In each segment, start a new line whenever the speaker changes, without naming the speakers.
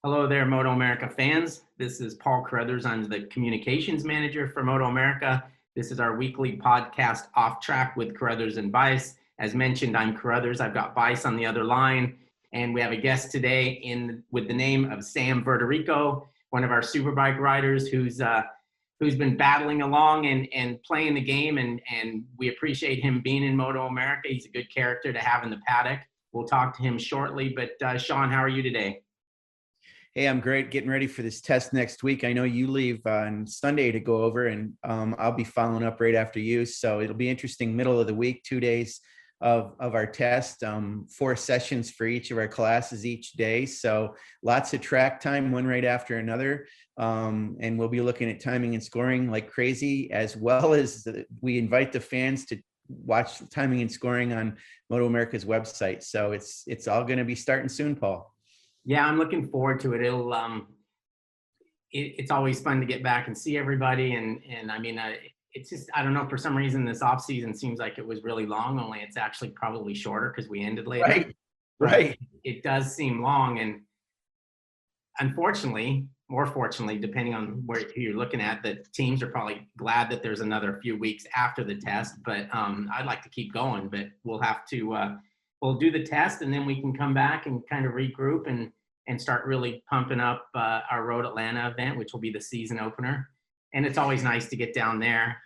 Hello there, MotoAmerica fans. This is Paul Carruthers. I'm the communications manager for MotoAmerica. This is our weekly podcast, Off Track with Carruthers and Bice. As mentioned, I'm Carruthers. I've got Bice on the other line, and we have a guest today with the name of Sam Verderico, one of our Superbike riders who's been battling along and playing the game, and we appreciate him being in MotoAmerica. He's a good character to have in the paddock. We'll talk to him shortly, but Sean, how are you today?
Hey, I'm great. Getting ready for this test next week. I know you leave on Sunday to go over, and I'll be following up right after you. So it'll be interesting. Middle of the week, 2 days of our test, 4 sessions for each of our classes each day. So lots of track time, one right after another. And we'll be looking at timing and scoring like crazy, as well as we invite the fans to watch timing and scoring on MotoAmerica's website. So it's all going to be starting soon, Paul.
Yeah, I'm looking forward to it. It's always fun to get back and see everybody. And I mean, it's just, I don't know, for some reason, this off season seems like it was really long, only it's actually probably shorter because we ended later.
Right.
It does seem long. And unfortunately, more fortunately, depending on who you're looking at, the teams are probably glad that there's another few weeks after the test. But I'd like to keep going, but we'll have to, we'll do the test and then we can come back and kind of regroup and start really pumping up our Road Atlanta event, which will be the season opener. And it's always nice to get down there.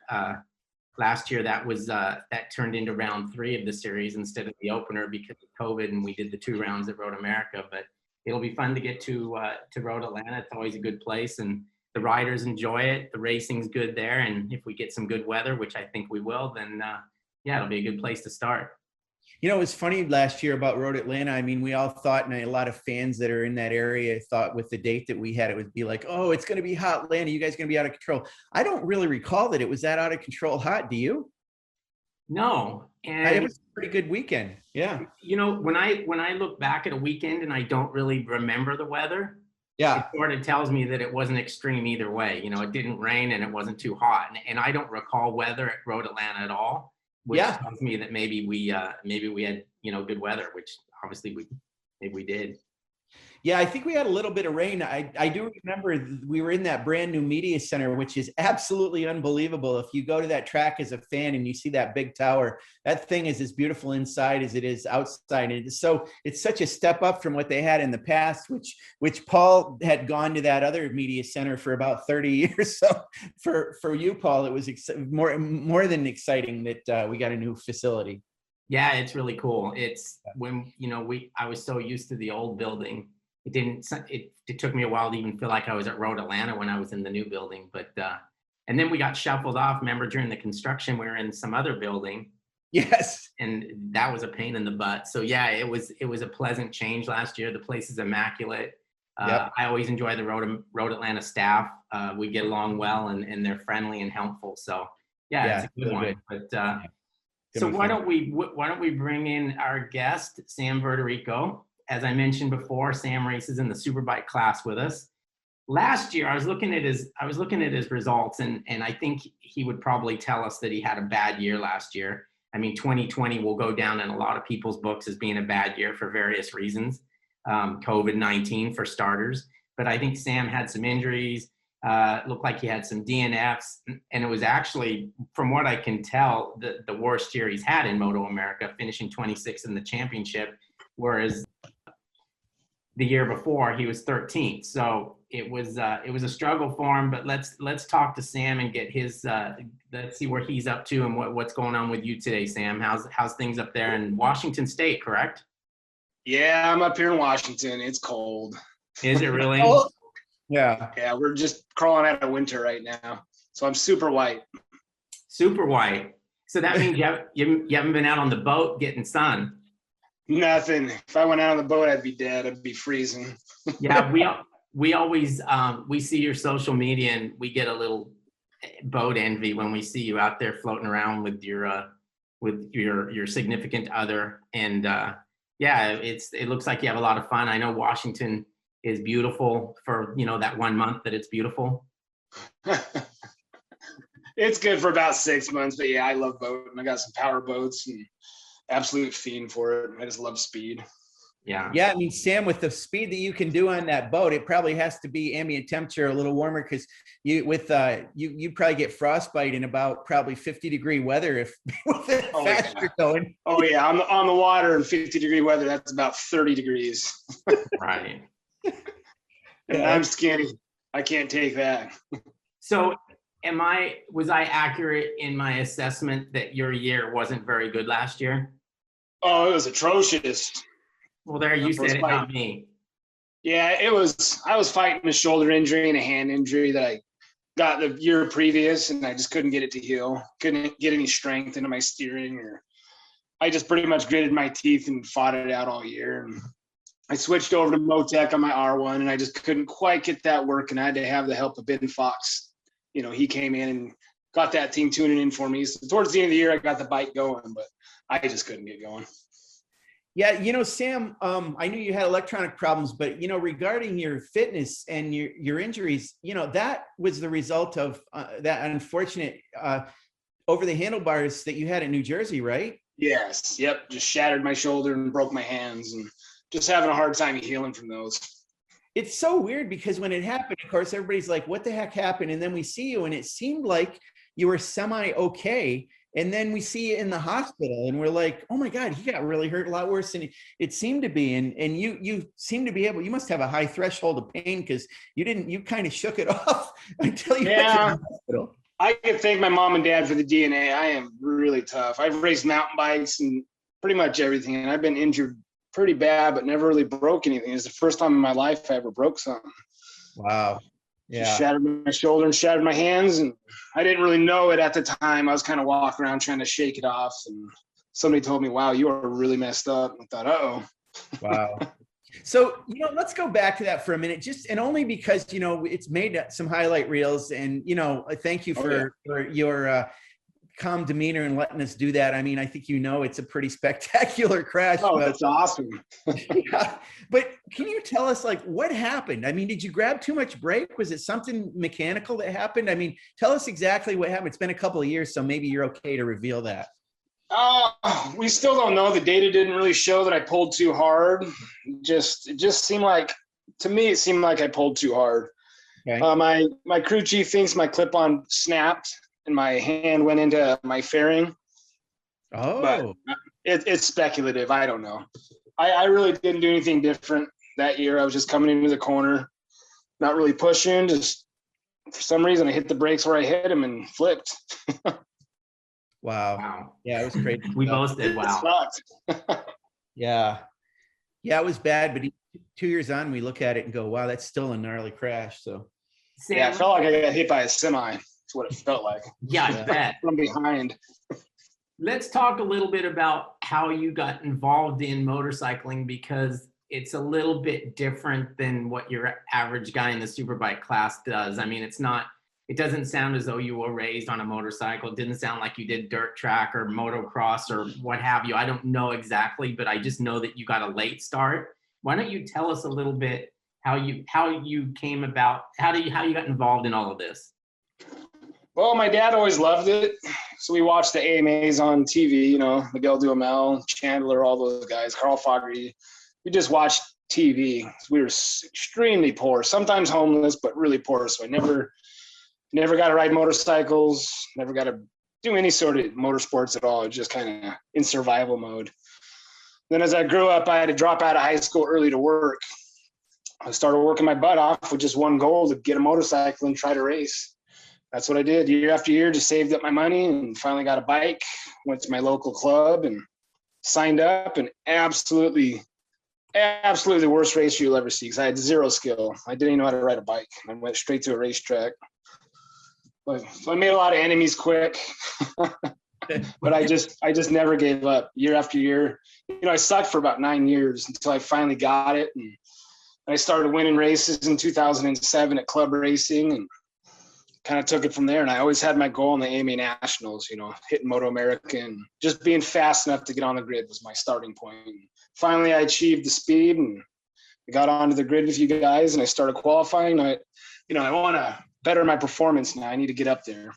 Last year, that turned into round 3 of the series instead of the opener because of COVID, and we did the 2 rounds at Road America. But it'll be fun to get to Road Atlanta. It's always a good place, and the riders enjoy it. The racing's good there, and if we get some good weather, which I think we will, then yeah, it'll be a good place to start.
You know, it was funny last year about Road Atlanta. I mean, we all thought, and a lot of fans that are in that area thought with the date that we had, it would be like, oh, it's going to be hot, Atlanta. You guys are going to be out of control. I don't really recall that it was that out of control hot. Do you?
No. And
it was a pretty good weekend. Yeah.
You know, when I look back at a weekend and I don't really remember the weather,
yeah,
it sort of tells me that it wasn't extreme either way. You know, it didn't rain and it wasn't too hot. And I don't recall weather at Road Atlanta at all, which tells me that maybe we had, you know, good weather, which obviously maybe we did.
Yeah, I think we had a little bit of rain. I do remember we were in that brand new media center, which is absolutely unbelievable. If you go to that track as a fan and you see that big tower, that thing is as beautiful inside as it is outside. And it's such a step up from what they had in the past, which Paul had gone to that other media center for about 30 years. So for you, Paul, it was more than exciting that we got a new facility.
Yeah, it's really cool. It's when, you know, I was so used to the old building. It took me a while to even feel like I was at Road Atlanta when I was in the new building. But and then we got shuffled off. Remember, during the construction, we were in some other building.
Yes.
And that was a pain in the butt. So yeah, it was a pleasant change last year. The place is immaculate. I always enjoy the Road Atlanta staff. We get along well, and they're friendly and helpful. So yeah, it's a good one. Good. But so why don't we bring in our guest, Sam Verderico? As I mentioned before, Sam races in the Superbike class with us. Last year, I was looking at his results, and I think he would probably tell us that he had a bad year last year. I mean, 2020 will go down in a lot of people's books as being a bad year for various reasons. COVID-19 for starters, but I think Sam had some injuries. Looked like he had some DNFs, and it was actually, from what I can tell, the worst year he's had in MotoAmerica, finishing 26th in the championship, whereas the year before he was 13th. So it was a struggle for him. But let's talk to Sam and get his let's see where he's up to and what's going on with you today, Sam. How's things up there in Washington State? Correct?
Yeah, I'm up here in Washington. It's cold.
Is it really?
Yeah, we're just crawling out of winter right now. So I'm super white.
Super white. So that means you haven't been out on the boat getting sun.
Nothing. If I went out on the boat, I'd be dead. I'd be freezing.
Yeah, we always we see your social media and we get a little boat envy when we see you out there floating around with your significant other. And yeah, it looks like you have a lot of fun. I know Washington is beautiful for, you know, that 1 month that it's beautiful.
It's good for about 6 months, but yeah, I love boating. I got some power boats and absolute fiend for it. I just love speed.
Yeah, I mean, Sam, with the speed that you can do on that boat, it probably has to be ambient temperature a little warmer, because you probably get frostbite in about probably 50-degree weather if with it faster going.
Oh yeah, on the water in 50-degree weather, that's about 30 degrees.
Right.
And I'm skinny. I can't take that.
So was I accurate in my assessment that your year wasn't very good last year?
Oh, it was atrocious.
Well, there you said it, not me.
Yeah, it was. I was fighting a shoulder injury and a hand injury that I got the year previous, and I just couldn't get it to heal. Couldn't get any strength into my steering, or I just pretty much gritted my teeth and fought it out all year. And I switched over to Motec on my R1, and I just couldn't quite get that working. I had to have the help of Ben Fox. You know, he came in and got that team tuning in for me. So towards the end of the year, I got the bike going, but I just couldn't get going.
Yeah, you know, Sam, I knew you had electronic problems, but, you know, regarding your fitness and your injuries, you know, that was the result of that unfortunate over the handlebars that you had in New Jersey, right?
Yes. Yep. Just shattered my shoulder and broke my hands, and just having a hard time healing from those.
It's so weird because when it happened, of course, everybody's like, what the heck happened? And then we see you and it seemed like you were semi-okay. And then we see you in the hospital and we're like, oh my God, he got really hurt a lot worse than it seemed to be. And you seem to be able, you must have a high threshold of pain because you kind of shook it off until you went to the hospital.
I can thank my mom and dad for the DNA. I am really tough. I've raced mountain bikes and pretty much everything. And I've been injured pretty bad, but never really broke anything. It's the first time in my life I ever broke something.
Wow. Yeah.
Just shattered my shoulder and shattered my hands, and I didn't really know it at the time. I was kind of walking around trying to shake it off, and somebody told me, wow, you are really messed up. I thought, uh-oh.
Wow. So, you know, let's go back to that for a minute, and only because, you know, it's made some highlight reels, and, you know, thank you for your calm demeanor and letting us do that. I mean, I think, you know, it's a pretty spectacular crash.
Oh, that's awesome.
Yeah. But can you tell us, like, what happened? I mean, did you grab too much brake? Was it something mechanical that happened? I mean, tell us exactly what happened. It's been a couple of years, so maybe you're okay to reveal that.
We still don't know. The data didn't really show that I pulled too hard. It just seemed like, to me, it seemed like I pulled too hard. Okay. My crew chief thinks my clip-on snapped and my hand went into my fairing.
Oh,
but it's speculative. I don't know. I really didn't do anything different that year. I was just coming into the corner, not really pushing. Just for some reason, I hit the brakes where I hit them and flipped.
Wow. Yeah, it was crazy.
We both did. Wow.
Yeah, it was bad. But 2 years on, we look at it and go, "Wow, that's still a gnarly crash." So,
Sam, yeah, I felt like I got hit by a semi. That's what it felt like.
Yeah, I bet.
From behind.
Let's talk a little bit about how you got involved in motorcycling, because it's a little bit different than what your average guy in the superbike class does. I mean, it doesn't sound as though you were raised on a motorcycle. It didn't sound like you did dirt track or motocross or what have you. I don't know exactly, but I just know that you got a late start. Why don't you tell us a little bit how you came about, how you got involved in all of this?
Well, my dad always loved it. So we watched the AMAs on TV, you know, Miguel Duhamel, Chandler, all those guys, Carl Fogarty. We just watched TV. We were extremely poor, sometimes homeless, but really poor. So I never got to ride motorcycles, never got to do any sort of motorsports at all. Just kind of in survival mode. Then as I grew up, I had to drop out of high school early to work. I started working my butt off with just one goal, to get a motorcycle and try to race. That's what I did year after year, just saved up my money and finally got a bike, went to my local club and signed up, and absolutely the worst racer you'll ever see, because I had zero skill. I didn't even know how to ride a bike. I went straight to a racetrack. So I made a lot of enemies quick, but I just never gave up year after year. You know, I sucked for about 9 years until I finally got it. And I started winning races in 2007 at club racing and kind of took it from there. And I always had my goal in the AMA Nationals, you know, hitting MotoAmerica and just being fast enough to get on the grid was my starting point. And finally, I achieved the speed and I got onto the grid with you guys and I started qualifying. I want to better my performance now. I need to get up there.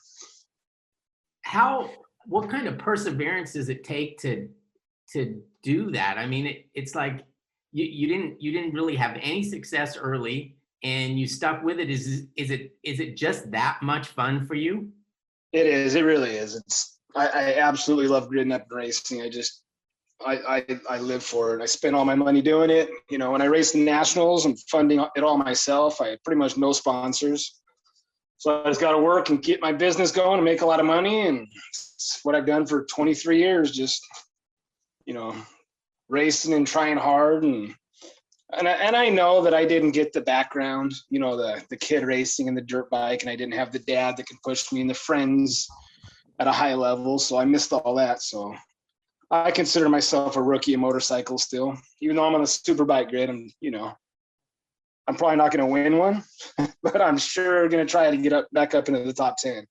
What kind of perseverance does it take to do that? I mean, it's like you didn't really have any success early, and you stuck with it. Is it just that much fun for you?
It is. It really is. I absolutely love gridding up and racing. I live for it. I spend all my money doing it. You know, when I race the nationals, I'm funding it all myself. I pretty much no sponsors. So I just got to work and get my business going and make a lot of money. And it's what I've done for 23 years, just, you know, racing and trying hard. And I know that I didn't get the background, you know, the kid racing in the dirt bike, and I didn't have the dad that can push me and the friends at a high level. So I missed all that. So I consider myself a rookie in motorcycles still, even though I'm on a Superbike grid. I'm probably not going to win one, but I'm sure going to try to get back up into the top 10.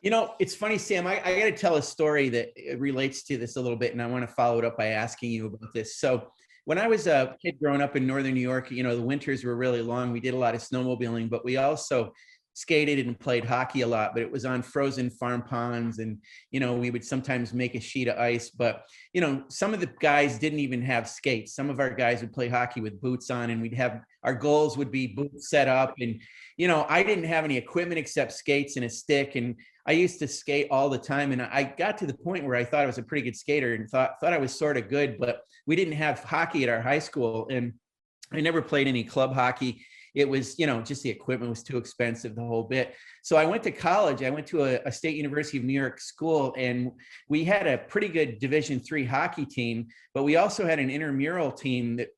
You know, it's funny, Sam, I got to tell a story that relates to this a little bit, and I want to follow it up by asking you about this. So when I was a kid growing up in Northern New York, you know, the winters were really long. We did a lot of snowmobiling, but we also skated and played hockey a lot, but it was on frozen farm ponds. And, you know, we would sometimes make a sheet of ice, but, you know, some of the guys didn't even have skates. Some of our guys would play hockey with boots on, and our goals would be boots set up. And, you know, I didn't have any equipment except skates and a stick. And I used to skate all the time. And I got to the point where I thought I was a pretty good skater and thought I was sort of good, but we didn't have hockey at our high school. And I never played any club hockey. It was, you know, just the equipment was too expensive, the whole bit. So I went to college. I went to a State University of New York school, and we had a pretty good Division III hockey team, but we also had an intramural team that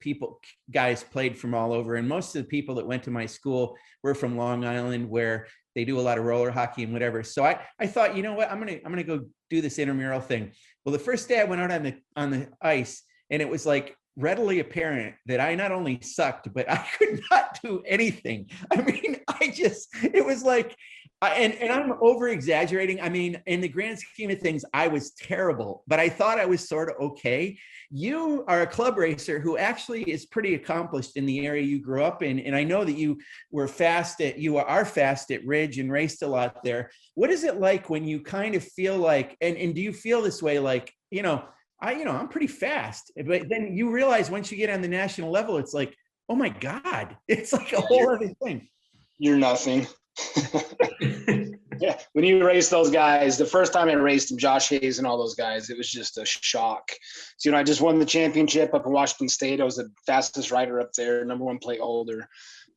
guys played from all over. And most of the people that went to my school were from Long Island, where they do a lot of roller hockey and whatever. So I thought, you know what, I'm gonna go do this intramural thing. Well, the first day I went out on the ice, and it was like readily apparent that I not only sucked, but I could not do anything. I mean, it was like, and I'm over exaggerating. I mean, in the grand scheme of things, I was terrible, but I thought I was sort of okay. You are a club racer who actually is pretty accomplished in the area you grew up in. And I know that you are fast at Ridge and raced a lot there. What is it like when you kind of feel like, and do you feel this way, like, you know, I'm pretty fast, but then you realize once you get on the national level, it's like, oh my God, it's like a whole other thing.
You're nothing. Yeah. When you race those guys, the first time I raced them, Josh Hayes and all those guys, it was just a shock. So, you know, I just won the championship up in Washington State. I was the fastest rider up there, #1 plate holder.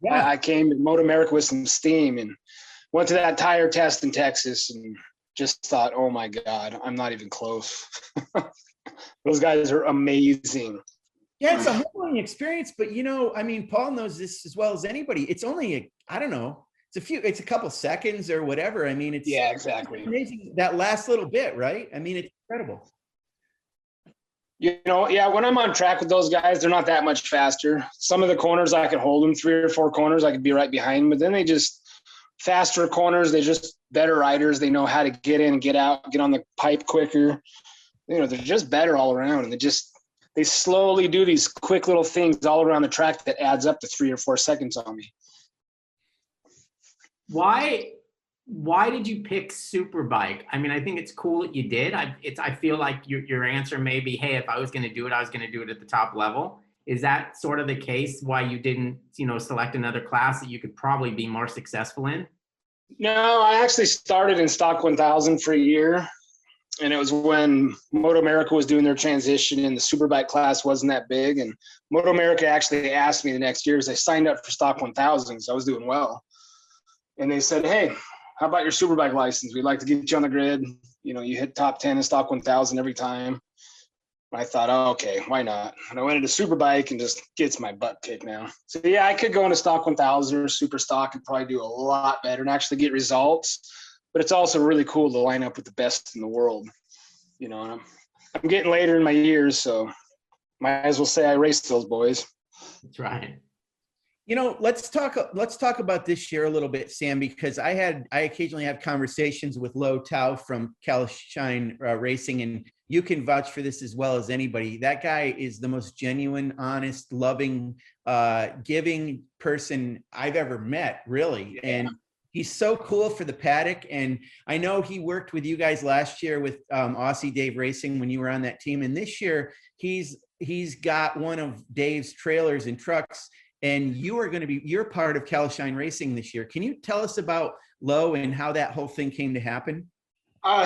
Yeah. I came to MotoAmerica with some steam and went to that tire test in Texas and just thought, oh my God, I'm not even close. Those guys are amazing.
Yeah, it's a humbling experience, but, you know, I mean, Paul knows this as well as anybody. It's only, I don't know, it's a couple seconds or whatever. I mean,
yeah, exactly.
Amazing, that last little bit, right? I mean, it's incredible.
You know, yeah, when I'm on track with those guys, they're not that much faster. Some of the corners I could hold them, 3 or 4 corners, I could be right behind them, but then they just faster corners. They're just better riders. They know how to get in and get out, get on the pipe quicker. You know, they're just better all around, and they slowly do these quick little things all around the track that adds up to 3 or 4 seconds on me.
Why did you pick Superbike? I mean, I think it's cool that you did. I feel like your answer may be, hey, if I was going to do it, I was going to do it at the top level. Is that sort of the case why you didn't, you know, select another class that you could probably be more successful in?
No, I actually started in Stock 1000 for a year. And it was when MotoAmerica was doing their transition and the Superbike class wasn't that big. And MotoAmerica actually asked me the next year as I signed up for Stock 1000, so I was doing well. And they said, hey, how about your Superbike license? We'd like to get you on the grid. You know, you hit top 10 in Stock 1000 every time. I thought, oh, okay, why not? And I went into Superbike and just gets my butt kicked now. So, yeah, I could go into Stock 1000 or Super Stock and probably do a lot better and actually get results. But it's also really cool to line up with the best in the world. You know, and I'm getting later in my years, so might as well say I raced those boys.
That's right.
You know, let's talk about this year a little bit, Sam, because I occasionally have conversations with Lo Tao from Calshine Racing, and you can vouch for this as well as anybody. That guy is the most genuine, honest, loving, giving person I've ever met, really. Yeah. And he's so cool for the paddock. And I know he worked with you guys last year with Aussie Dave Racing when you were on that team. And this year, he's he's got one of Dave's trailers and trucks, and you're part of Calshine Racing this year. Can you tell us about Lowe and how that whole thing came to happen?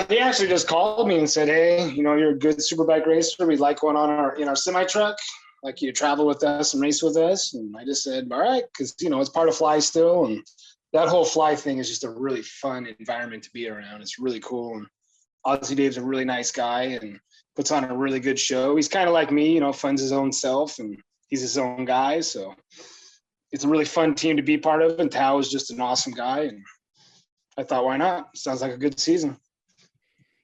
He actually just called me and said, "Hey, you're a good superbike racer. We'd like one in our semi truck. Like you travel with us and race with us." And I just said, "All right," because it's part of Fly still, and that whole Fly thing is just a really fun environment to be around. It's really cool, and Aussie Dave's a really nice guy and puts on a really good show. He's kind of like me, funds his own self, and he's his own guy. So it's a really fun team to be part of. And Tao is just an awesome guy, and I thought, why not? Sounds like a good season.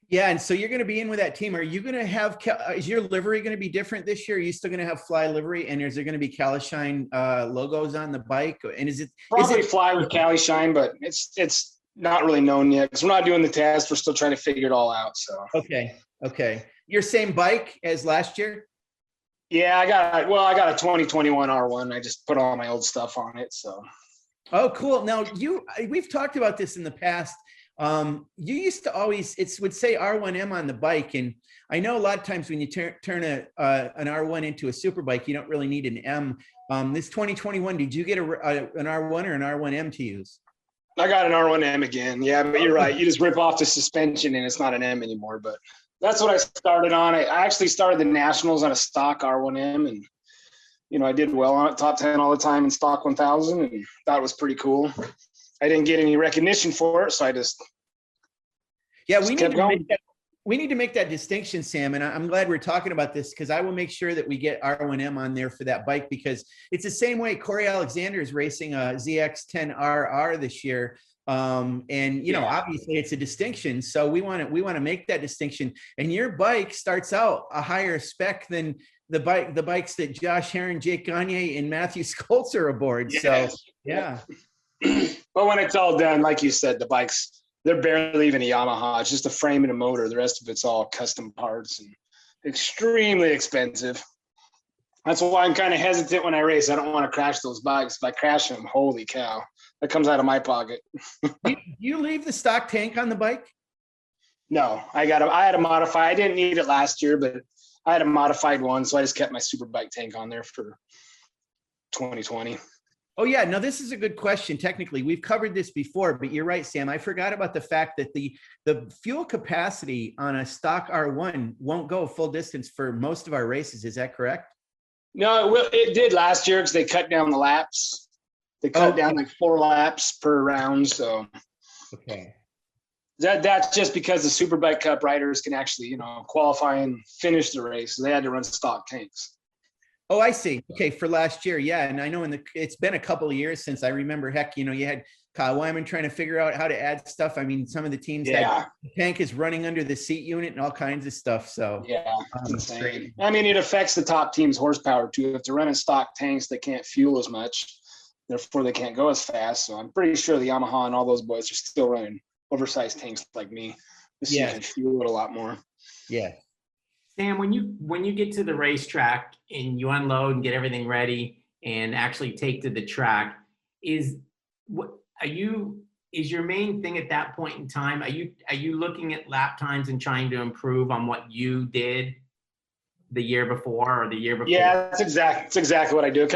Yeah, and so you're going to be in with that team. Are you going to have is your livery going to be different this year? Are you still going to have Fly livery, and is there going to be Calshine logos on the bike? And is it
probably Fly with Calshine, but it's not really known yet because we're not doing the test. We're still trying to figure it all out. So
okay, your same bike as last year?
Yeah, I got a 2021 R1. I just put all my old stuff on it. So.
Oh, cool. Now we've talked about this in the past. You used to always, would say R1M on the bike. And I know a lot of times when you turn an R1 into a super bike, you don't really need an M. This 2021, did you get an R1 or an R1M to use?
I got an R1M again. Yeah, but you're right. You just rip off the suspension and it's not an M anymore, but that's what I started on. I actually started the nationals on a stock R1M, and I did well on it, top 10 all the time in stock 1000, and that was pretty cool. I didn't get any recognition for it, so I just
we need to make that distinction, Sam. And I'm glad we're talking about this because I will make sure that we get R1M on there for that bike, because it's the same way Corey Alexander is racing a ZX10RR this year. Obviously it's a distinction. So we want to make that distinction. And your bike starts out a higher spec than the bikes that Josh Herron, Jake Gagne, and Matthew Skoltz are aboard. Yes. So yeah.
But when it's all done, like you said, the bikes, they're barely even a Yamaha. It's just a frame and a motor. The rest of it's all custom parts and extremely expensive. That's why I'm kind of hesitant when I race. I don't want to crash those bikes. If I crash them, holy cow, that comes out of my pocket.
You leave the stock tank on the bike?
No, I had a modify. I didn't need it last year, but I had a modified one, so I just kept my Superbike tank on there for 2020.
Oh yeah, no, this is a good question. Technically, we've covered this before, but you're right, Sam. I forgot about the fact that the fuel capacity on a stock R1 won't go full distance for most of our races. Is that correct?
No, it did last year because they cut down the laps. They cut down like 4 laps per round. So
okay,
that's just because the Superbike Cup riders can actually, qualify and finish the race. So they had to run stock tanks.
Oh, I see. Okay, for last year, yeah. And I know it's been a couple of years since I remember. Heck, you had Kyle Wyman trying to figure out how to add stuff. I mean, some of the teams that the tank is running under the seat unit and all kinds of stuff. So
yeah, it's insane. I mean, it affects the top team's horsepower too. If they're running stock tanks, they can't fuel as much, therefore they can't go as fast. So I'm pretty sure the Yamaha and all those boys are still running oversized tanks like me. This you can fuel it a lot more.
Yeah.
Sam, when you get to the racetrack and you unload and get everything ready and actually take to the track, is your main thing at that point in time? Are you looking at lap times and trying to improve on what you did the year before or the year before?
Yeah, that's exactly what I do.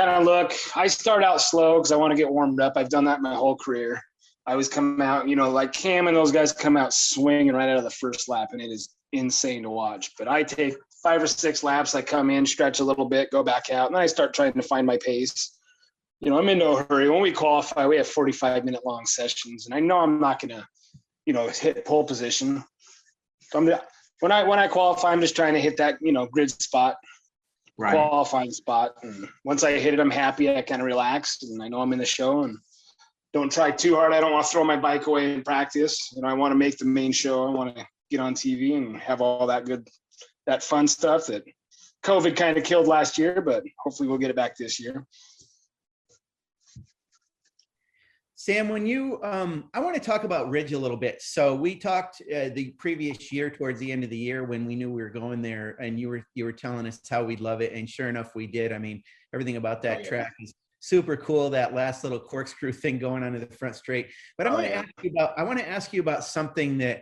I start out slow because I want to get warmed up. I've done that my whole career. I always come out, like Cam and those guys come out swinging right out of the first lap, and it is insane to watch. But I take 5 or 6 laps. I come in, stretch a little bit, go back out, and then I start trying to find my pace. I'm in no hurry. When we qualify, we have 45-minute long sessions, and I know I'm not going to, hit pole position. So when I qualify, I'm just trying to hit that, grid spot, qualifying spot. And once I hit it, I'm happy. I kind of relax, and I know I'm in the show, and don't try too hard. I don't want to throw my bike away in practice. I want to make the main show. I want to get on TV and have all that fun stuff that COVID kind of killed last year, but hopefully we'll get it back this year.
Sam, when I want to talk about Ridge a little bit. So we talked the previous year towards the end of the year when we knew we were going there, and you were telling us how we'd love it, and sure enough, we did. I mean, everything about that track is super cool. That last little corkscrew thing going onto the front straight. But I want to ask you about something that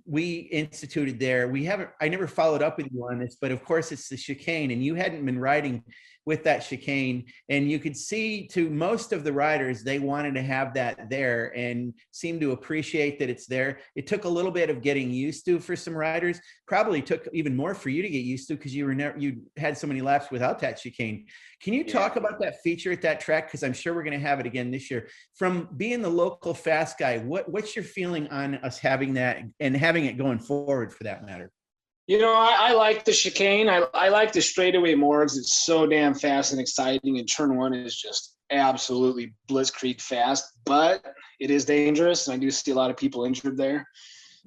we instituted there. I never followed up with you on this, but of course it's the chicane, and you hadn't been riding with that chicane, and you could see to most of the riders, they wanted to have that there and seemed to appreciate that it's there. It took a little bit of getting used to for some riders, probably took even more for you to get used to because you had so many laps without that chicane. Can you talk about that feature at that track? Because I'm sure we're going to have it again this year. From being the local fast guy, what's your feeling on us having that and having it going forward for that matter?
I like the chicane. I like the straightaway more because it's so damn fast and exciting, and turn one is just absolutely blitzkrieg fast, but it is dangerous, and I do see a lot of people injured there.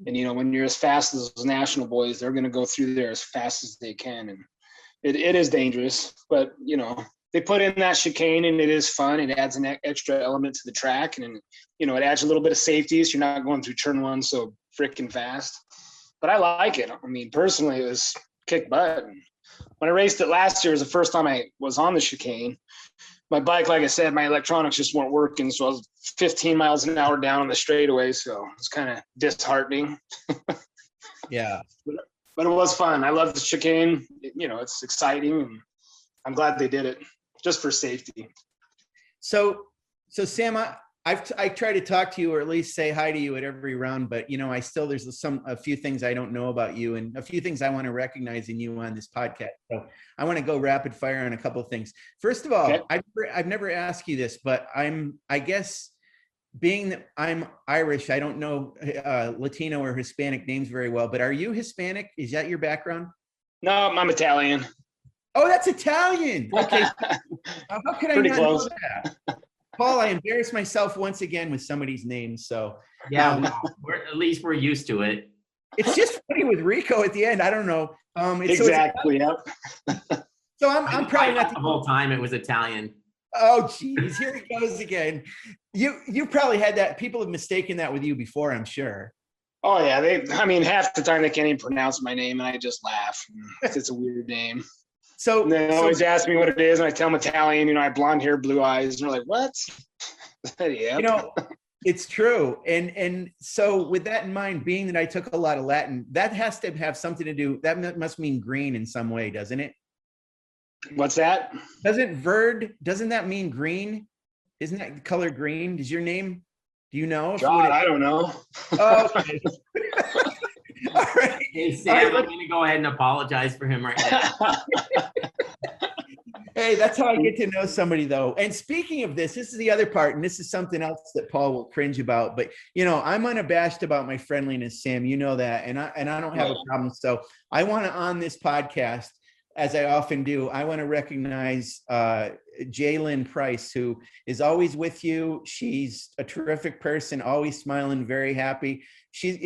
And, when you're as fast as those national boys, they're going to go through there as fast as they can, and it is dangerous, but, they put in that chicane, and it is fun. It adds an extra element to the track, and, it adds a little bit of safety so you're not going through turn one so freaking fast. But I like it. I mean, personally, it was kick butt. And when I raced it last year, it was the first time I was on the chicane. My bike, like I said, my electronics just weren't working, so I was 15 miles an hour down on the straightaway, so it's kind of disheartening.
Yeah.
But it was fun. I love the chicane. It's exciting, and I'm glad they did it just for safety.
So Sam, I try to talk to you, or at least say hi to you at every round, but there's a few things I don't know about you, and a few things I want to recognize in you on this podcast. So I want to go rapid fire on a couple of things. First of all, okay. I've never asked you this, but I guess being that I'm Irish, I don't know Latino or Hispanic names very well, but are you Hispanic? Is that your background?
No, I'm Italian.
Oh, that's Italian. Okay. How could I not
close.
know that? Paul, I embarrassed myself once again with somebody's name. So
yeah, at least we're used to it.
It's just funny with Rico at the end. I don't know.
Exactly. Yep.
So I'm probably not
the whole time it was Italian.
Oh, geez, here he goes again. You probably had that. People have mistaken that with you before, I'm sure.
Oh yeah, half the time they can't even pronounce my name, and I just laugh. It's a weird name.
So
and they always ask me what it is, and I tell them Italian. I have blonde hair, blue eyes, and they're like, "What?" Yeah.
It's true. And so with that in mind, being that I took a lot of Latin, that has to have something to do. That must mean green in some way, doesn't it?
What's that?
Doesn't that mean green? Isn't that color green? Does your name? Do you know?
God, I don't know.
Oh, okay. All right.
Hey, Sam, I'm going to go ahead and apologize for him right now.
Hey, that's how I get to know somebody, though. And speaking of this is the other part, and this is something else that Paul will cringe about. But, I'm unabashed about my friendliness, Sam. You know that. And I don't have a problem. So I want to, on this podcast, as I often do, I want to recognize Jaylyn Price, who is always with you. She's a terrific person, always smiling, very happy.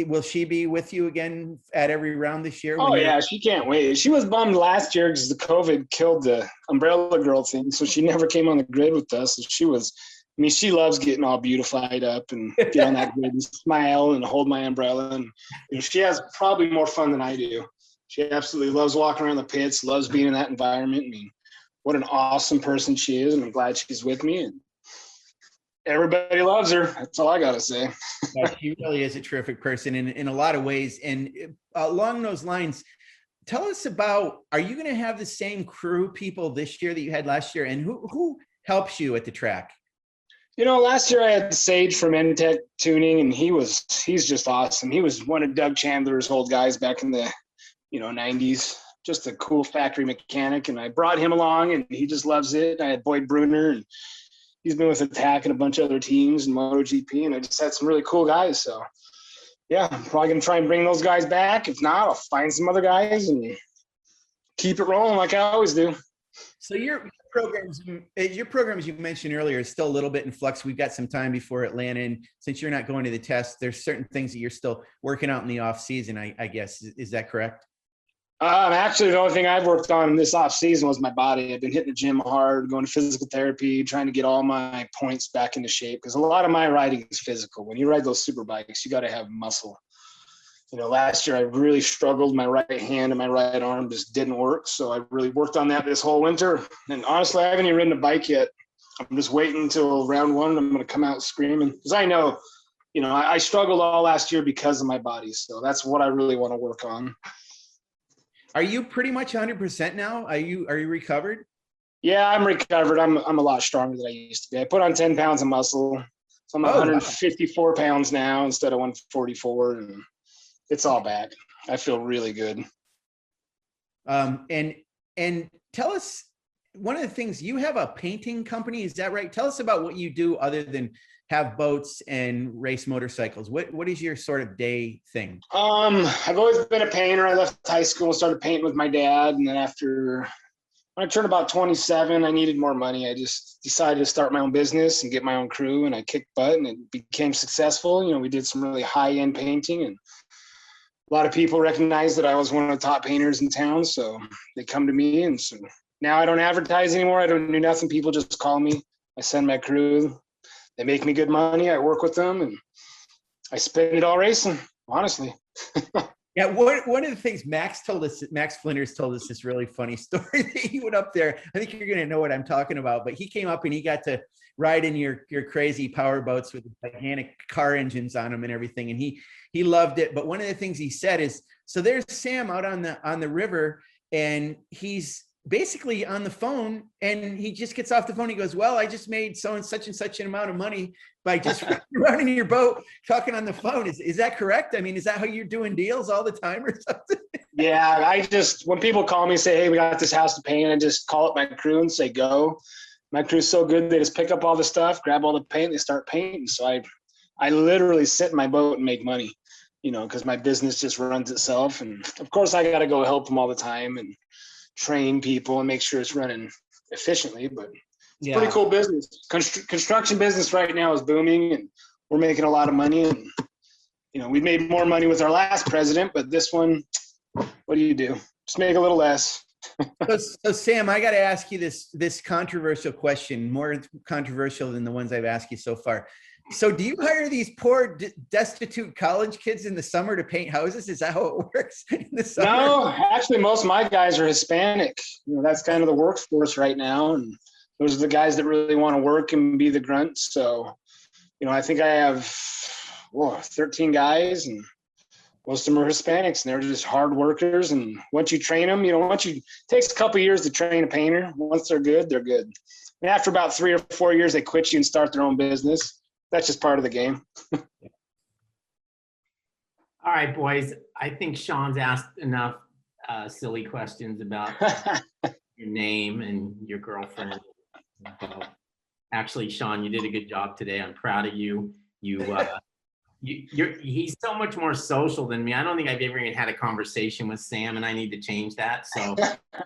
Will she be with you again at every round this year?
Oh, yeah, she can't wait. She was bummed last year because the COVID killed the Umbrella Girl thing, so she never came on the grid with us. So she loves getting all beautified up and get on that grid and smile and hold my umbrella. And she has probably more fun than I do. She absolutely loves walking around the pits, loves being in that environment. What an awesome person she is, and I'm glad she's with me. And everybody loves her. That's all I got to say.
Yeah, she really is a terrific person in a lot of ways. And along those lines, tell us about, are you going to have the same crew people this year that you had last year? And who helps you at the track?
Last year I had Sage from N-Tech Tuning, and he's just awesome. He was one of Doug Chandler's old guys back in the 90s, just a cool factory mechanic. And I brought him along, and he just loves it. I had Boyd Bruner, and he's been with Attack and a bunch of other teams in MotoGP, and I just had some really cool guys. So yeah, I'm probably going to try and bring those guys back. If not, I'll find some other guys and keep it rolling like I always do.
So your programs you mentioned earlier is still a little bit in flux. We've got some time before Atlanta, and since you're not going to the test, there's certain things that you're still working out in the off season, I guess. Is that correct?
Actually, the only thing I've worked on in this off season was my body. I've been hitting the gym hard, going to physical therapy, trying to get all my points back into shape, because a lot of my riding is physical. When you ride those super bikes, you got to have muscle. Last year I really struggled. My right hand and my right arm just didn't work. So I really worked on that this whole winter. And honestly, I haven't even ridden a bike yet. I'm just waiting until round one. I'm going to come out screaming, because I know I struggled all last year because of my body. So that's what I really want to work on.
Are you pretty much 100% now? Are you recovered?
Yeah, I'm recovered. I'm a lot stronger than I used to be. I put on 10 pounds of muscle. So I'm 154 pounds now instead of 144. And it's all back. I feel really good.
And tell us, one of the things, you have a painting company, is that right? Tell us about what you do other than have boats and race motorcycles. What is your sort of day thing?
I've always been a painter. I left high school and started painting with my dad. And then when I turned about 27, I needed more money. I just decided to start my own business and get my own crew, and I kicked butt and it became successful. We did some really high-end painting, and a lot of people recognized that I was one of the top painters in town. So they come to me, and so now I don't advertise anymore. I don't do nothing. People just call me. I send my crew. They make me good money. I work with them, and I spend it all racing, honestly.
Yeah, one of the things Max Flinders told us this really funny story. He went up there. I think you're going to know what I'm talking about, but he came up and he got to ride in your crazy power boats with gigantic car engines on them and everything, and he loved it. But one of the things he said is, so there's Sam out on the river, and he's basically on the phone, and he just gets off the phone. He goes, well, I just made such and such an amount of money by just running your boat, talking on the phone. Is that correct? I mean, is that how you're doing deals all the time or something?
Yeah, when people call me and say, hey, we got this house to paint, I just call up my crew and say, go. My crew's so good, they just pick up all the stuff, grab all the paint, they start painting. So I literally sit in my boat and make money, because my business just runs itself. And of course I got to go help them all the time and train people and make sure it's running efficiently, but it's a pretty cool business. Construction business right now is booming, and we're making a lot of money. And we made more money with our last president, but this one, what do you do? Just make a little less.
So Sam, I got to ask you this controversial question, more controversial than the ones I've asked you so far. So do you hire these poor destitute college kids in the summer to paint houses? Is that how it works in the summer?
No, actually most of my guys are Hispanic. That's kind of the workforce right now. And those are the guys that really want to work and be the grunts. So, I think I have 13 guys, and most of them are Hispanics, and they're just hard workers. And once you train them, it takes a couple of years to train a painter. Once they're good, they're good. And after about 3 or 4 years, they quit you and start their own business. That's just part of the game.
All right, boys. I think Sean's asked enough silly questions about your name and your girlfriend. Actually, Sean, you did a good job today. I'm proud of you. He's so much more social than me. I don't think I've ever even had a conversation with Sam, and I need to change that. So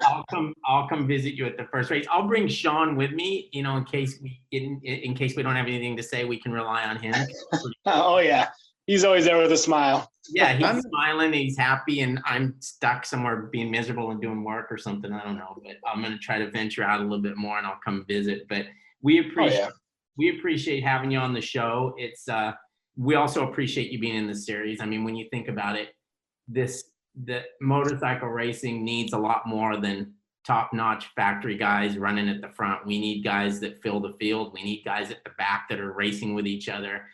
I'll come visit you at the first race. I'll bring Sean with me, in case we don't have anything to say, we can rely on him.
Oh yeah, he's always there with a smile.
Yeah, he's smiling, he's happy, and I'm stuck somewhere being miserable and doing work or something. I don't know, but I'm gonna try to venture out a little bit more, and I'll come visit. But we appreciate having you on the show. It's we also appreciate you being in the series. I mean, when you think about it, the motorcycle racing needs a lot more than top-notch factory guys running at the front. We need guys that fill the field. We need guys at the back that are racing with each other.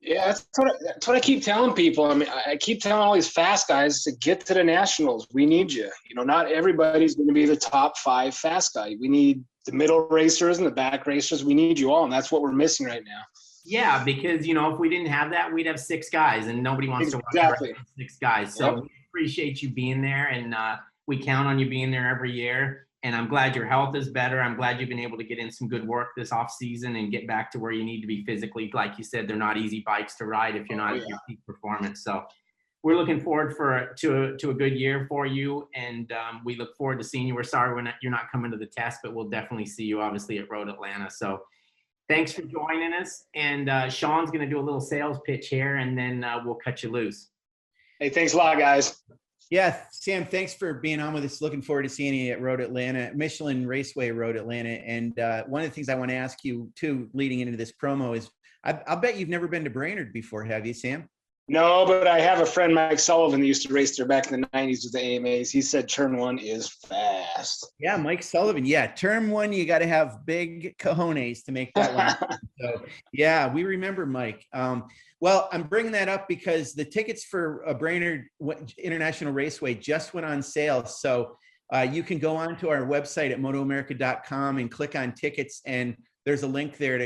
Yeah, that's what I keep telling people. I mean, I keep telling all these fast guys to get to the nationals. We need you. Not everybody's going to be the top 5 fast guy. We need the middle racers and the back racers. We need you all, and that's what we're missing right now.
Yeah, because, if we didn't have that, we'd have 6 guys, and nobody wants to watch 6 guys. So we appreciate you being there, and we count on you being there every year. And I'm glad your health is better. I'm glad you've been able to get in some good work this off season and get back to where you need to be physically. Like you said, they're not easy bikes to ride if you're not at your peak performance. So we're looking forward to a good year for you, and we look forward to seeing you. We're sorry you're not coming to the test, but we'll definitely see you obviously at Road Atlanta. So thanks for joining us. And Sean's going to do a little sales pitch here, and then we'll cut you loose.
Hey, thanks a lot, guys.
Yeah, Sam, thanks for being on with us. Looking forward to seeing you at Road Atlanta, Michelin Raceway Road Atlanta. And one of the things I want to ask you too, leading into this promo, is I'll bet you've never been to Brainerd before, have you, Sam?
No, but I have a friend, Mike Sullivan, that used to race there back in the 90s with the AMAs. He said turn 1 is fast.
Yeah, Mike Sullivan. Yeah, turn 1, you got to have big cojones to make that one. So yeah, we remember Mike. Well, I'm bringing that up because the tickets for Brainerd International Raceway just went on sale. So you can go on to our website at MotoAmerica.com and click on tickets, and there's a link there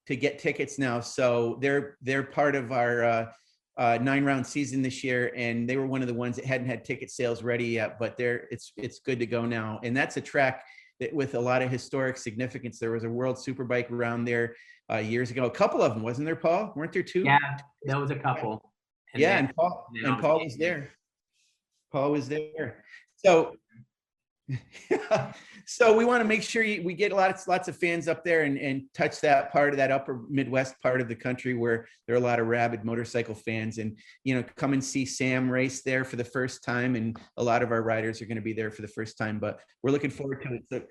to get tickets now. So they're part of our 9-round season this year, and they were one of the ones that hadn't had ticket sales ready yet, but it's good to go now. And that's a track that with a lot of historic significance. There was a World Superbike around there years ago. A couple of them, wasn't there, Paul? Weren't there two?
Yeah, there was a couple.
And Paul was there. Paul was there. So so we want to make sure we get lots of fans up there and touch that part of that upper Midwest part of the country where there are a lot of rabid motorcycle fans, and come and see Sam race there for the first time, and a lot of our riders are going to be there for the first time, but we're looking forward to it.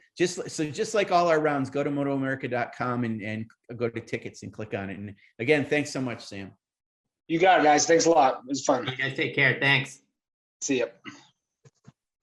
So just like all our rounds, go to MotoAmerica.com and go to tickets and click on it. And again, thanks so much, Sam.
You got it, guys. Thanks a lot. It was fun.
You guys take care. Thanks.
See ya.